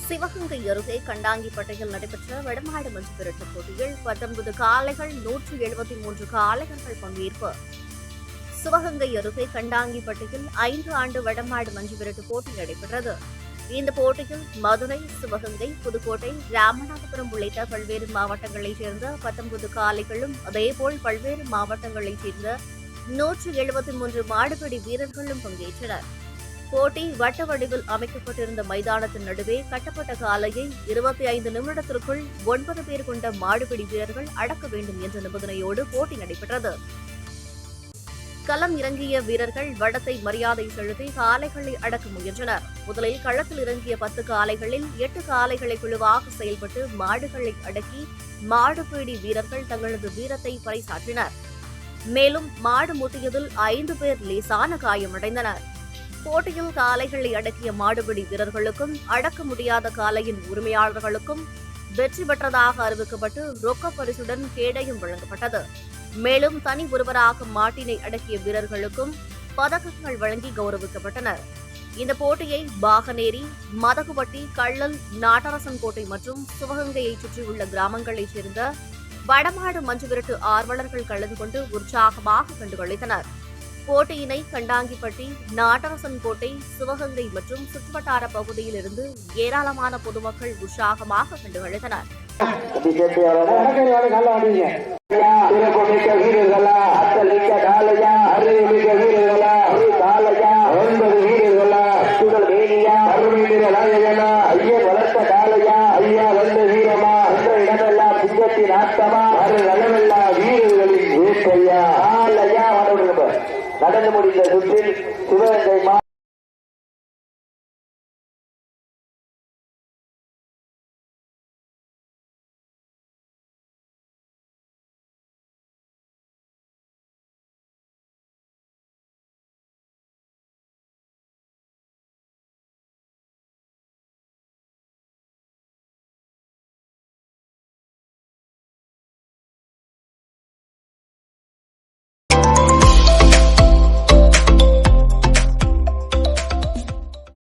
சிவகங்கை அருகே கண்டாங்கிப்பட்டையில் நடைபெற்ற வடமாடு மஞ்சு விரட்டு போட்டியில் 19 காளைகள் 173 காளையர்கள் பங்கேற்பு. சிவகங்கை அருகே கண்டாங்கிப்பட்டையில் 5 ஆண்டு வடமாடு மஞ்சு விரட்டு போட்டி நடைபெற்றது. இந்த போட்டியில் மதுரை, சிவகங்கை, புதுக்கோட்டை, ராமநாதபுரம் உள்ளிட்ட பல்வேறு மாவட்டங்களைச் சேர்ந்த 19 காளைகளும் அதேபோல் பல்வேறு மாவட்டங்களைச் சேர்ந்த 173 மாடுபிடி வீரர்களும் பங்கேற்றனர். போட்டி வட்ட வடிவில் அமைக்கப்பட்டிருந்த மைதானத்தின் நடுவே கட்டப்பட்ட காளையை 25 நிமிடத்திற்குள் 9 பேர் கொண்ட மாடுபிடி வீரர்கள் அடக்க வேண்டும் என்ற நிபந்தனையோடு போட்டி நடைபெற்றது. களம் இறங்கிய வீரர்கள் வடத்தை மரியாதை செலுத்தி காளைகளை அடக்க முயன்றனர். முதலில் களத்தில் இறங்கிய 10 காளைகளில் 8 காளைகளை குழுவாக செயல்பட்டு மாடுகளை அடக்கி மாடுபிடி வீரர்கள் தங்களது வீரத்தை பறைசாற்றினர். மேலும் மாடு முட்டியதில் 5 பேர் லேசான காயமடைந்தனர். போட்டியில் காளைகளை அடக்கிய மாடுபிடி வீரர்களுக்கும் அடக்க முடியாத காளையின் உரிமையாளர்களுக்கும் வெற்றி பெற்றதாக அறிவிக்கப்பட்டு ரொக்க பரிசுடன் கேடயம் வழங்கப்பட்டது. மேலும் தனி ஒருவராக மாட்டினை அடக்கிய வீரர்களுக்கும் பதக்கங்கள் வழங்கி கௌரவிக்கப்பட்டனர். இந்த போட்டியை பாகனேரி, மதகுபட்டி, கள்ளல், நாட்டரசன்கோட்டை மற்றும் சிவகங்கையைச் சுற்றியுள்ள கிராமங்களைச் சேர்ந்த வடமாடு மஞ்சு விரட்டு ஆர்வலர்கள் கலந்து கொண்டு உற்சாகமாக கண்டுகளித்தனர். போட்டியினை கண்டாங்கிப்பட்டி, நாட்டரசன்கோட்டை, சிவகங்கை மற்றும் சுற்றுவட்டார பகுதியில் இருந்து ஏராளமான பொதுமக்கள் உற்சாகமாக கண்டுகளித்தனர். நடந்து முடிந்த சுற்றில் சிவகங்கை